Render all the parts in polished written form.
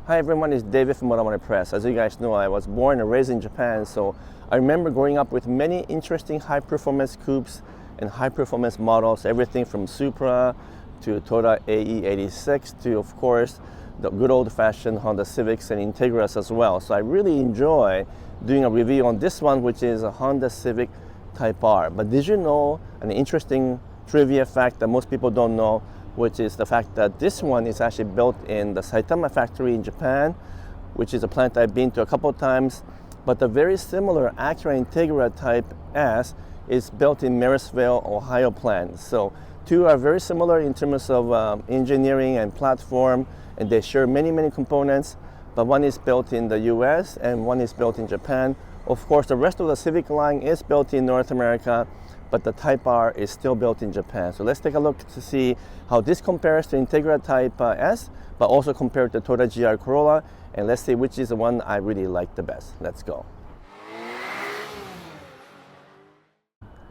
Hi everyone, it's David from Automotive Press. As you guys know, I was born and raised in Japan, so I remember growing up with many interesting high-performance coupes and high-performance models, everything from Supra to Toyota AE86 to, of course, the good old-fashioned Honda Civics and Integras as well. So I really enjoy doing a review on this one, which is a Honda Civic Type R. But did you know an interesting trivia fact that most people don't know, which is the fact that this one is actually built in the Saitama factory in Japan, which is a plant I've been to a couple of times. But the very similar Acura Integra Type S is built in Marysville, Ohio plant. So two are very similar in terms of engineering and platform, and they share many components, but one is built in the US and one is built in Japan. Of course, the rest of the Civic line is built in North America, but the Type R is still built in Japan. So let's take a look to see how this compares to Integra Type S, but also compared to Toyota GR Corolla, and let's see which is the one I really like the best. Let's go.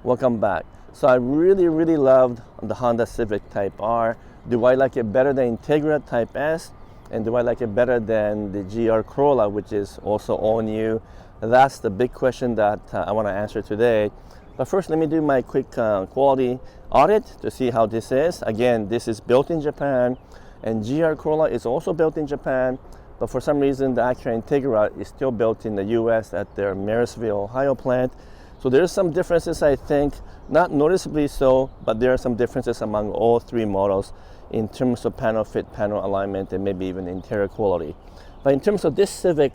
Welcome back. So I really loved the Honda Civic Type R. Do I like it better than Integra Type S? And do I like it better than the GR Corolla, which is also all new? That's the big question that I want to answer today. But first, let me do my quick quality audit to see how this is. Again, this is built in Japan, and GR Corolla is also built in Japan, but for some reason, the Acura Integra is still built in the US at their Marysville, Ohio plant. So there's some differences, I think, not noticeably so, but there are some differences among all three models in terms of panel fit, panel alignment, and maybe even interior quality. But in terms of this Civic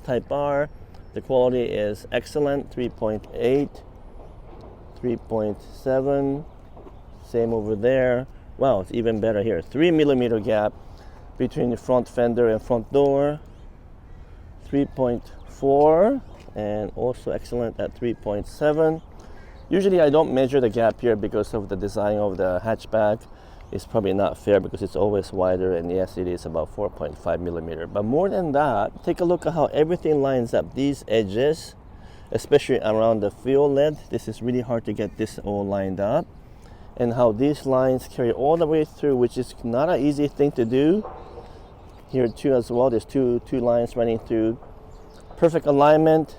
Type R, the quality is excellent, 3.8. 3.7, same over there. Wow, it's even better here. 3mm gap between the front fender and front door. 3.4, and also excellent at 3.7. Usually I don't measure the gap here because of the design of the hatchback. It's probably not fair because it's always wider, and yes, it is about 4.5mm. But more than that, take a look at how everything lines up. These edges, especially around the fuel lid, this is really hard to get this all lined up, and how these lines carry all the way through, which is not an easy thing to do. Here too as well, there's two lines running through. Perfect alignment.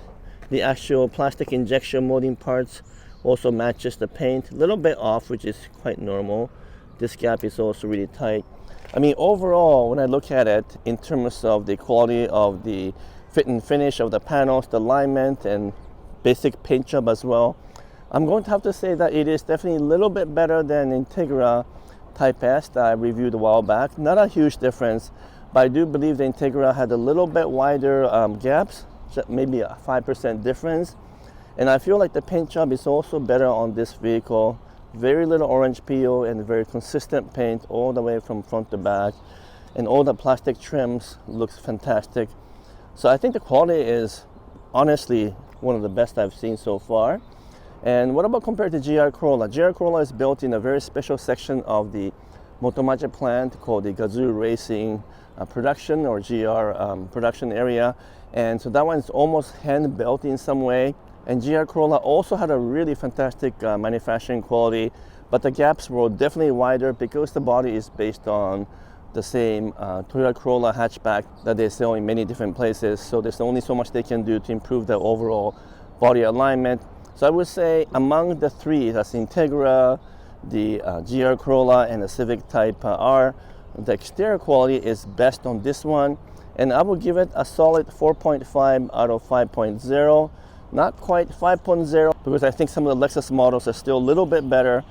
The actual plastic injection molding parts also matches the paint, a little bit off, which is quite normal. This gap is also really tight. I mean, overall, when I look at it in terms of the quality of the fit and finish of the panels, the alignment, and basic paint job as well, I'm going to have to say that it is definitely a little bit better than Integra Type S that I reviewed a while back. Not a huge difference, but I do believe the Integra had a little bit wider gaps, maybe a 5% difference. And I feel like the paint job is also better on this vehicle. Very little orange peel and very consistent paint all the way from front to back. And all the plastic trims looks fantastic. So I think the quality is honestly one of the best I've seen so far. And what about compared to GR Corolla? GR Corolla is built in a very special section of the Motomachi plant called the Gazoo Racing production or GR production area. And so that one is almost hand built in some way. And GR Corolla also had a really fantastic manufacturing quality, but the gaps were definitely wider because the body is based on the same Toyota Corolla hatchback that they sell in many different places. So there's only so much they can do to improve the overall body alignment. So I would say among the three, that's Integra, the GR Corolla, and the Civic Type R, the exterior quality is best on this one. And I will give it a solid 4.5 out of 5.0. Not quite 5.0 because I think some of the Lexus models are still a little bit better,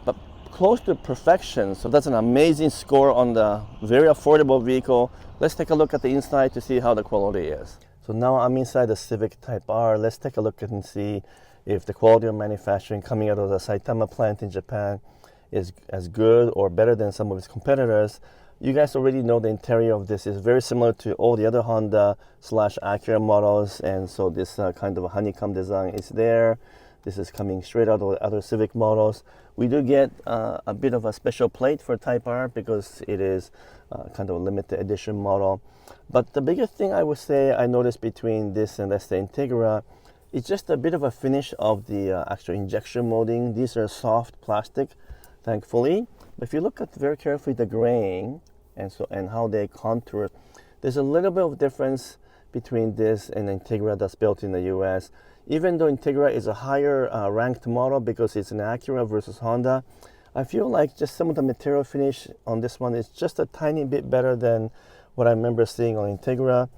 but close to perfection. So that's an amazing score on the very affordable vehicle. Let's take a look at the inside to see how the quality is. So now I'm inside the Civic Type R. Let's take a look and see if the quality of manufacturing coming out of the Saitama plant in Japan is as good or better than some of its competitors. You guys already know the interior of this is very similar to all the other Honda / Acura models, and so this kind of a honeycomb design is there. This is coming straight out of the other Civic models. We do get a bit of a special plate for Type R because it is kind of a limited edition model. But the biggest thing I would say I noticed between this and let's say Integra is just a bit of a finish of the actual injection molding. These are soft plastic, thankfully. But if you look at very carefully the grain and how they contour, There's a little bit of difference between this and Integra that's built in the US. Even though Integra is a higher ranked model because it's an Acura versus Honda, I feel like just some of the material finish on this one is just a tiny bit better than what I remember seeing on Integra.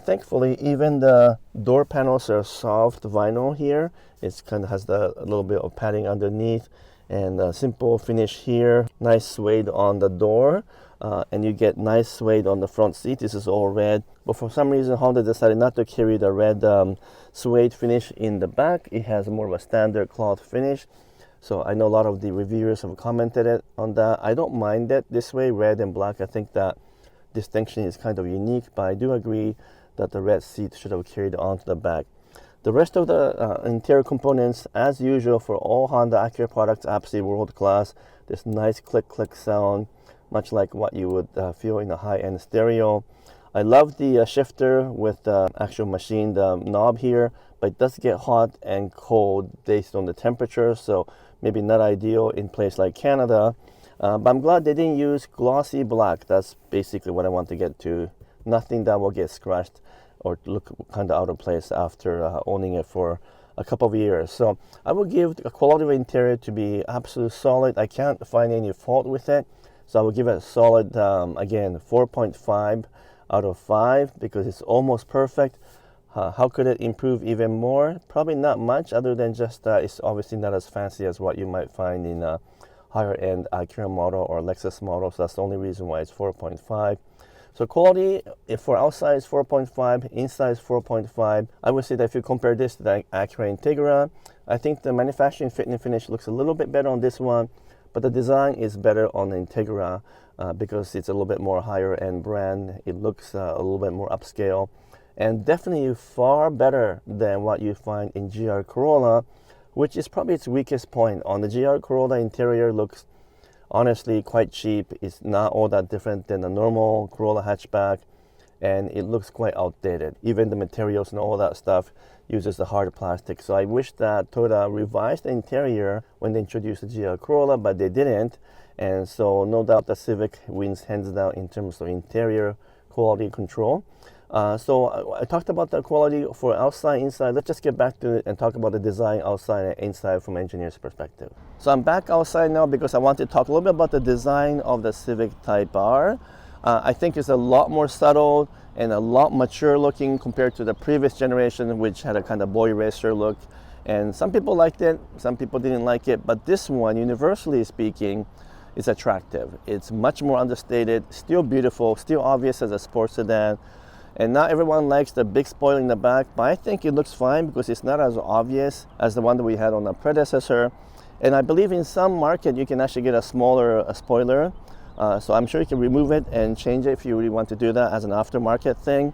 Thankfully, even the door panels are soft vinyl here. It kind of has a little bit of padding underneath, and a simple finish here. Nice suede on the door, and you get nice suede on the front seat. This is all red, but for some reason Honda decided not to carry the red suede finish in the back. It has more of a standard cloth finish. So I know a lot of the reviewers have commented on that. I don't mind it this way, red and black. I think that distinction is kind of unique, but I do agree that the red seat should have carried onto the back. The rest of the interior components, as usual for all Honda Acura products, absolutely world class. This nice click sound, much like what you would feel in a high-end stereo. I love the shifter with the actual machined knob here, but it does get hot and cold based on the temperature, so maybe not ideal in place like Canada. But I'm glad they didn't use glossy black. That's basically what I want to get to. Nothing that will get scratched or look kind of out of place after owning it for a couple of years. So I would give the quality of interior to be absolutely solid. I can't find any fault with it. So I would give it a solid, again, 4.5 out of 5 because it's almost perfect. How could it improve even more? Probably not much, other than just it's obviously not as fancy as what you might find in a higher end Acura model or Lexus model. So that's the only reason why it's 4.5. So quality, if for outside is 4.5, inside is 4.5. I would say that if you compare this to the Acura Integra, I think the manufacturing fit and finish looks a little bit better on this one, but the design is better on the Integra because it's a little bit more higher end brand. It looks a little bit more upscale, and definitely far better than what you find in GR Corolla, which is probably its weakest point. On the GR Corolla, interior looks honestly quite cheap. It's not all that different than a normal Corolla hatchback, and it looks quite outdated. Even the materials and all that stuff uses the hard plastic. So I wish that Toyota revised the interior when they introduced the GR Corolla, but they didn't. And so no doubt the Civic wins hands down in terms of interior quality control. So I talked about the quality for outside, inside. Let's just get back to it and talk about the design outside and inside from an engineer's perspective. So I'm back outside now because I want to talk a little bit about the design of the Civic Type R. I think it's a lot more subtle and a lot mature looking compared to the previous generation, which had a kind of boy racer look. And some people liked it, some people didn't like it, but this one, universally speaking, is attractive. It's much more understated, still beautiful, still obvious as a sports sedan. And not everyone likes the big spoiler in the back, but I think it looks fine because it's not as obvious as the one that we had on the predecessor. And I believe in some market you can actually get a smaller spoiler. So I'm sure you can remove it and change it if you really want to do that as an aftermarket thing.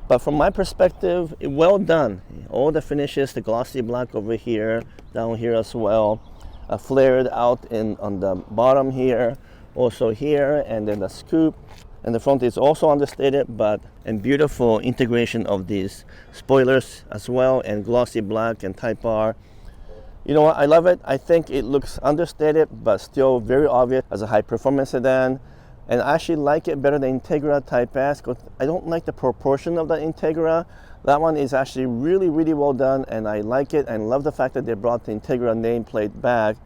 But from my perspective, well done. All the finishes, the glossy black over here, down here as well, flared out on the bottom here, also here, and then the scoop. And the front is also understated, and beautiful integration of these spoilers as well, and glossy black and Type R. You know what, I love it. I think it looks understated, but still very obvious as a high performance sedan. And I actually like it better than Integra Type S because I don't like the proportion of the Integra. That one is actually really, really well done, and I like it and love the fact that they brought the Integra nameplate back.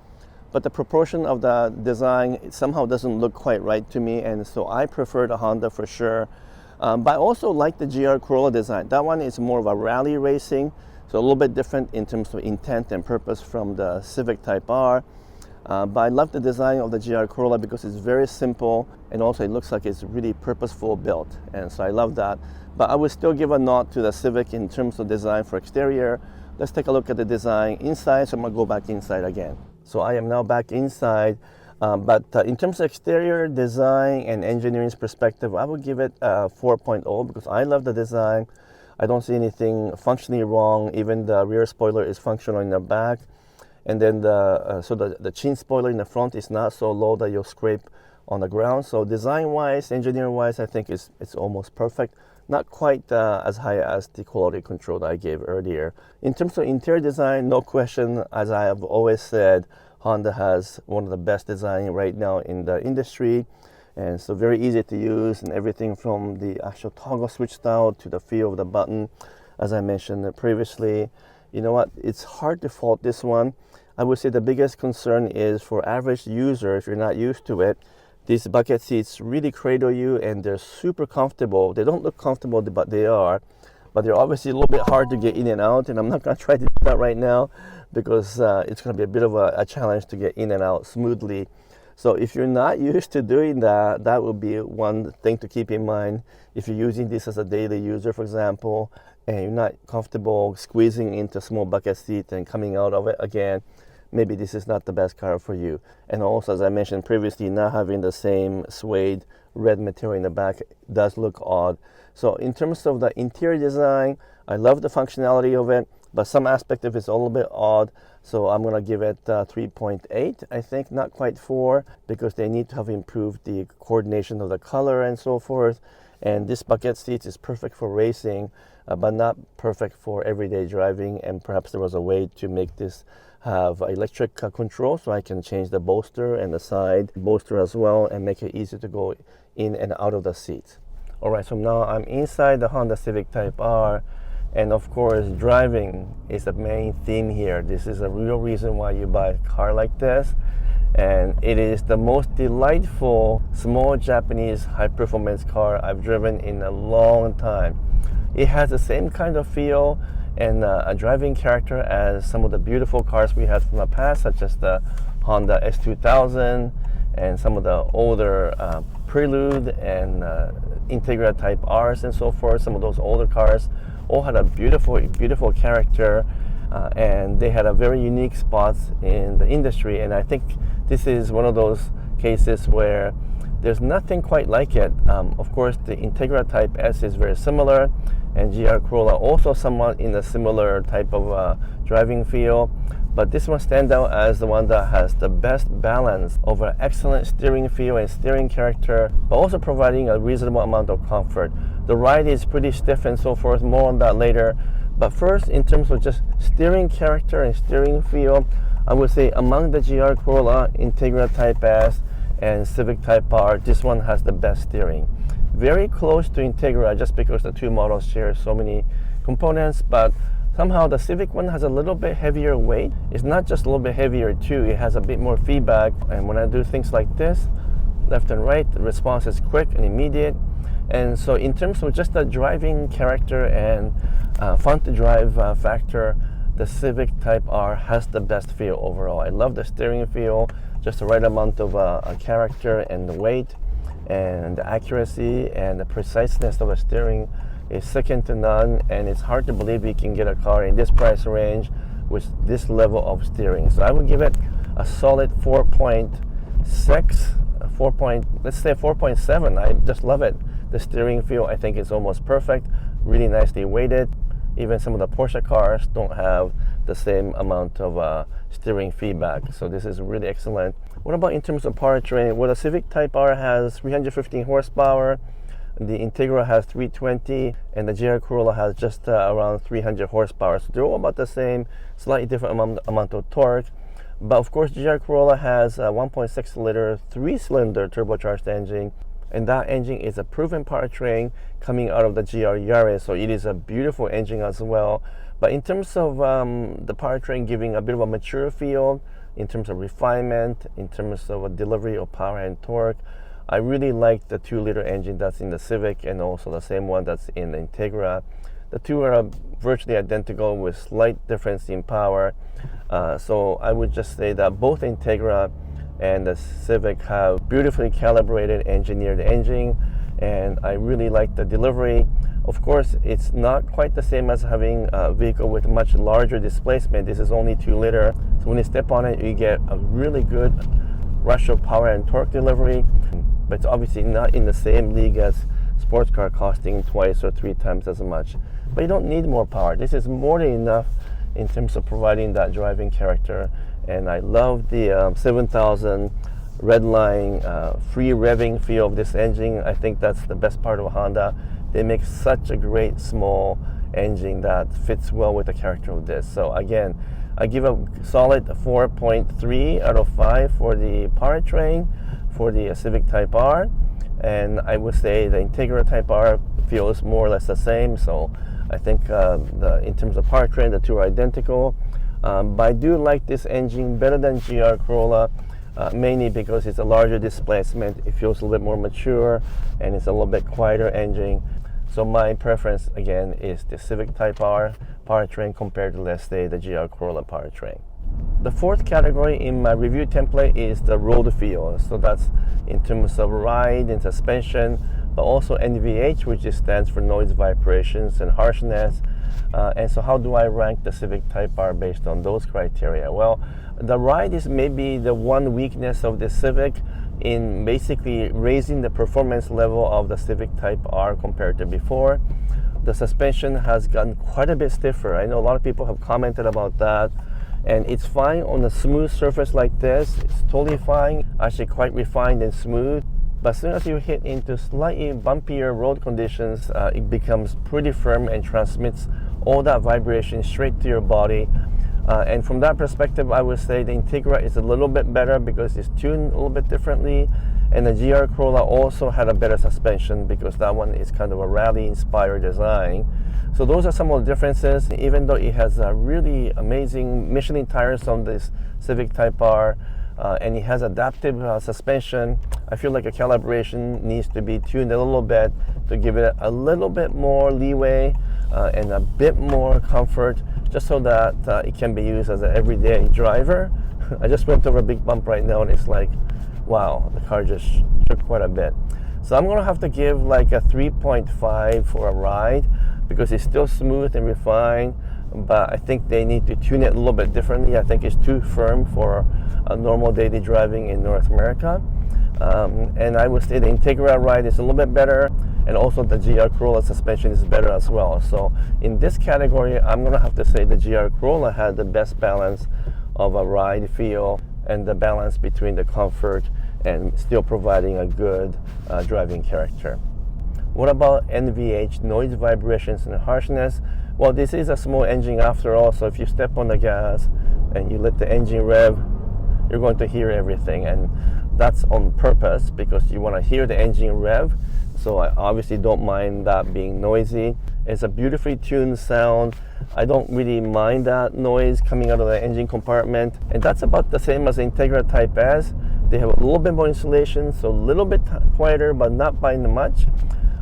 But the proportion of the design, it somehow doesn't look quite right to me, and so I prefer the Honda for sure. But I also like the GR Corolla design. That one is more of a rally racing, so a little bit different in terms of intent and purpose from the Civic Type R. But I love the design of the GR Corolla because it's very simple, and also it looks like it's really purposeful built, and so I love that. But I would still give a nod to the Civic in terms of design for exterior. Let's take a look at the design inside, so I'm gonna go back inside again. So I am now back inside, but in terms of exterior design and engineering's perspective, I would give it 4.0 because I love the design. I don't see anything functionally wrong. Even the rear spoiler is functional in the back. And then the chin spoiler in the front is not so low that you'll scrape on the ground. So design-wise, engineering-wise, I think it's almost perfect. Not quite as high as the quality control that I gave earlier. In terms of interior design, no question, as I have always said, Honda has one of the best design right now in the industry. And so very easy to use, and everything from the actual toggle switch style to the feel of the button, as I mentioned previously. You know what, it's hard to fault this one. I would say the biggest concern is for average user, if you're not used to it, these bucket seats really cradle you and they're super comfortable. They don't look comfortable, but they are. But they're obviously a little bit hard to get in and out, and I'm not going to try to do that right now because it's going to be a bit of a challenge to get in and out smoothly. So if you're not used to doing that, that would be one thing to keep in mind. If you're using this as a daily user, for example, and you're not comfortable squeezing into a small bucket seat and coming out of it again, maybe this is not the best car for you. And also, as I mentioned previously, not having the same suede red material in the back does look odd. So in terms of the interior design, I love the functionality of it, but some aspect of it's a little bit odd. So I'm going to give it 3.8, I think, not quite 4, because they need to have improved the coordination of the color and so forth. And this bucket seat is perfect for racing, but not perfect for everyday driving. And perhaps there was a way to make this have electric control, so I can change the bolster and the side bolster as well and make it easy to go in and out of the seat. All right, so now I'm inside the Honda Civic Type R, and of course driving is the main theme here. This is a real reason why you buy a car like this, and it is the most delightful small Japanese high-performance car I've driven in a long time. It has the same kind of feel and a driving character as some of the beautiful cars we had from the past, such as the Honda S2000 and some of the older Prelude and Integra Type Rs and so forth. Some of those older cars all had a beautiful character, and they had a very unique spots in the industry. And I think this is one of those cases where there's nothing quite like it. Of course, the Integra Type S is very similar, and GR Corolla also somewhat in a similar type of driving feel. But this one stands out as the one that has the best balance of an excellent steering feel and steering character, but also providing a reasonable amount of comfort. The ride is pretty stiff and so forth, more on that later. But first, in terms of just steering character and steering feel, I would say among the GR Corolla, Integra Type S, and Civic Type R, this one has the best steering. Very close to Integra just because the two models share so many components, but somehow the Civic one has a little bit heavier weight. It's not just a little bit heavier too, it has a bit more feedback, and when I do things like this, left and right, the response is quick and immediate. And so in terms of just the driving character and fun to drive factor, the Civic Type R has the best feel overall. I love the steering feel, just the right amount of character and the weight, and the accuracy and the preciseness of the steering is second to none, and it's hard to believe you can get a car in this price range with this level of steering. So I would give it a solid 4.6, let's say 4.7. I just love it. The steering feel, I think, is almost perfect, really nicely weighted. Even some of the Porsche cars don't have the same amount of steering feedback, so this is really excellent. What about in terms of powertrain? Well, the Civic Type R has 315 horsepower, the Integra has 320, and the GR Corolla has just around 300 horsepower. So they're all about the same, slightly different amount of torque. But of course, GR Corolla has a 1.6 liter 3-cylinder turbocharged engine, and that engine is a proven powertrain coming out of the GR Yaris, so it is a beautiful engine as well. But in terms of the powertrain giving a bit of a mature feel, in terms of refinement, in terms of a delivery of power and torque, I really like the 2-liter engine that's in the Civic and also the same one that's in the Integra. The two are virtually identical with slight difference in power. So I would just say that both Integra and the Civic have beautifully calibrated, engineered engine, and I really like the delivery. Of course, it's not quite the same as having a vehicle with much larger displacement. This is only 2-liter, so when you step on it, you get a really good rush of power and torque delivery, but it's obviously not in the same league as sports car costing twice or 3 times as much. But you don't need more power. This is more than enough in terms of providing that driving character. And I love the 7000 redline free revving feel of this engine. I think that's the best part of Honda. They make such a great small engine that fits well with the character of this. So again, I give a solid 4.3 out of 5 for the powertrain for the Civic Type R. and I would say the Integra Type R feels more or less the same. So I think in terms of powertrain, the two are identical. But I do like this engine better than GR Corolla, mainly because it's a larger displacement. It feels a little bit more mature, and it's a little bit quieter engine. So my preference again is the Civic Type R powertrain compared to, let's say, the GR Corolla powertrain. The fourth category in my review template is the road feel. So that's in terms of ride and suspension, but also NVH, which stands for noise, vibrations, and harshness. And so how do I rank the Civic Type R based on those criteria? Well, the ride is maybe the one weakness of the Civic in basically raising the performance level of the Civic Type R compared to before. The suspension has gotten quite a bit stiffer. I know a lot of people have commented about that, and it's fine on a smooth surface like this. It's totally fine, actually quite refined and smooth. But as soon as you hit into slightly bumpier road conditions, it becomes pretty firm and transmits all that vibration straight to your body. And from that perspective, I would say the Integra is a little bit better because it's tuned a little bit differently. And the GR Corolla also had a better suspension because that one is kind of a rally-inspired design. So those are some of the differences. Even though it has really amazing Michelin tires on this Civic Type R, and it has adaptive suspension, I feel like a calibration needs to be tuned a little bit to give it a little bit more leeway and a bit more comfort, just so that it can be used as an everyday driver. I just went over a big bump right now, and it's like, wow, the car just shook quite a bit. So I'm gonna have to give like a 3.5 for a ride because it's still smooth and refined, but I think they need to tune it a little bit differently. I think it's too firm for a normal daily driving in North America. And I would say the Integra ride is a little bit better, and also the GR Corolla suspension is better as well. So in this category, I'm gonna have to say the GR Corolla had the best balance of a ride feel and the balance between the comfort and still providing a good driving character. What about NVH, noise, vibrations, and harshness? Well, this is a small engine after all, so if you step on the gas and you let the engine rev, you're going to hear everything, and that's on purpose because you want to hear the engine rev. So I obviously don't mind that being noisy. It's a beautifully tuned sound. I don't really mind that noise coming out of the engine compartment, and that's about the same as the Integra Type S. They have a little bit more insulation, so a little bit quieter, but not by much.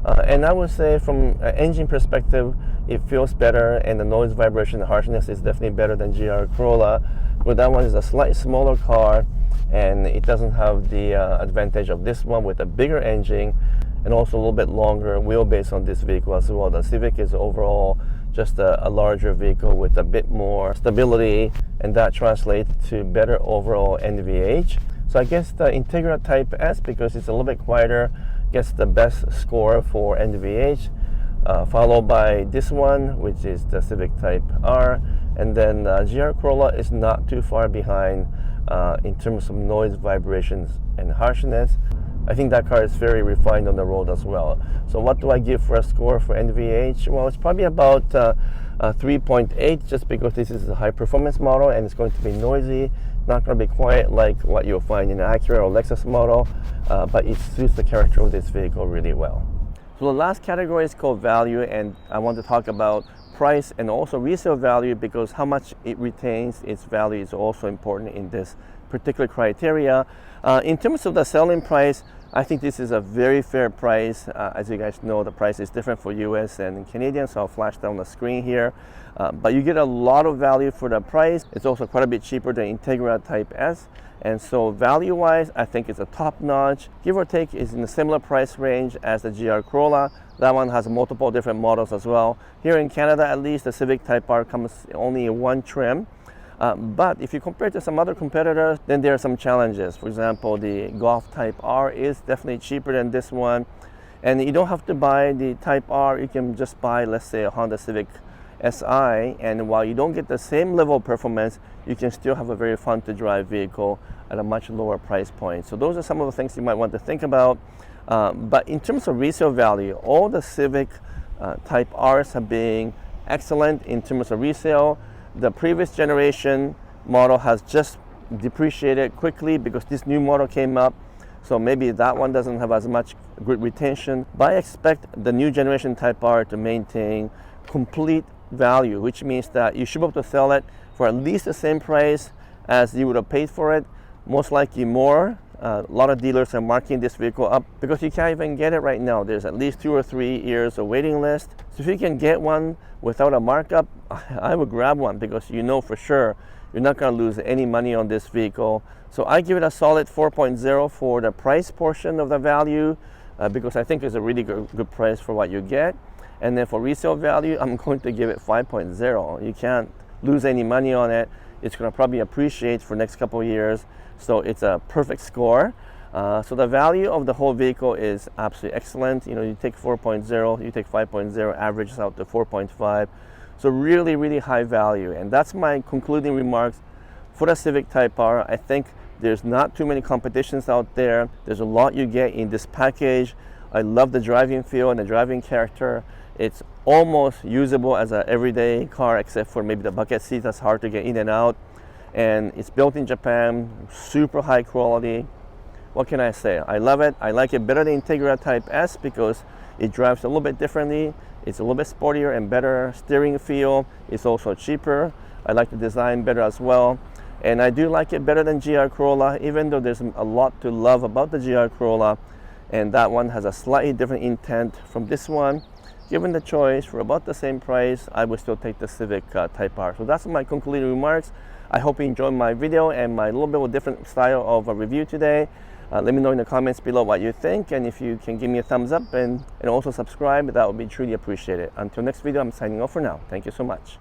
And I would say from an engine perspective, it feels better, and the noise, vibration, and harshness is definitely better than GR Corolla. But that one is a slightly smaller car, and it doesn't have the advantage of this one with a bigger engine and also a little bit longer wheelbase on this vehicle as well. The Civic is overall just a larger vehicle with a bit more stability, and that translates to better overall NVH. So I guess the Integra Type S, because it's a little bit quieter, gets the best score for NVH, followed by this one, which is the Civic Type R, and then GR Corolla is not too far behind in terms of noise, vibrations, and harshness. I think that car is very refined on the road as well. So what do I give for a score for NVH? Well, it's probably about 3.8, just because this is a high performance model and it's going to be noisy. Not going to be quiet like what you'll find in an Acura or Lexus model, but it suits the character of this vehicle really well. So the last category is called value, and I want to talk about price and also resale value, because how much it retains its value is also important in this particular criteria. In terms of the selling price, I think this is a very fair price. As you guys know, the price is different for US and Canadian, so I'll flash down the screen here. But you get a lot of value for the price. It's also quite a bit cheaper than Integra Type S. And so value-wise, I think it's a top-notch. Give or take is in a similar price range as the GR Corolla. That one has multiple different models as well. Here in Canada, at least, the Civic Type R comes only in one trim. But if you compare it to some other competitors, then there are some challenges. For example, the Golf Type R is definitely cheaper than this one. And you don't have to buy the Type R. You can just buy, let's say, a Honda Civic SI, and while you don't get the same level of performance, you can still have a very fun to drive vehicle at a much lower price point. So those are some of the things you might want to think about. But in terms of resale value, all the Civic Type Rs have been excellent in terms of resale. The previous generation model has just depreciated quickly because this new model came up. So maybe that one doesn't have as much good retention, but I expect the new generation Type R to maintain complete value, which means that you should be able to sell it for at least the same price as you would have paid for it, most likely more. A lot of dealers are marking this vehicle up because you can't even get it right now. There's at least 2 or 3 years of waiting list. So if you can get one without a markup, I would grab one because you know for sure you're not going to lose any money on this vehicle. So I give it a solid 4.0 for the price portion of the value because I think it's a really good price for what you get. And then for resale value, I'm going to give it 5.0. You can't lose any money on it. It's going to probably appreciate for the next couple of years. So it's a perfect score. So the value of the whole vehicle is absolutely excellent. You know, you take 4.0, you take 5.0, averages out to 4.5. So really, really high value. And that's my concluding remarks for the Civic Type R. I think there's not too many competitions out there. There's a lot you get in this package. I love the driving feel and the driving character. It's almost usable as an everyday car, except for maybe the bucket seat that's hard to get in and out. And it's built in Japan, super high quality. What can I say? I love it. I like it better than Integra Type S because it drives a little bit differently. It's a little bit sportier and better steering feel. It's also cheaper. I like the design better as well. And I do like it better than GR Corolla, even though there's a lot to love about the GR Corolla. And that one has a slightly different intent from this one. Given the choice for about the same price, I would still take the Civic Type R. So that's my concluding remarks. I hope you enjoyed my video and my little bit of a different style of a review today. Let me know in the comments below what you think, and if you can give me a thumbs up and also subscribe, that would be truly appreciated. Until next video, I'm signing off for now. Thank you so much.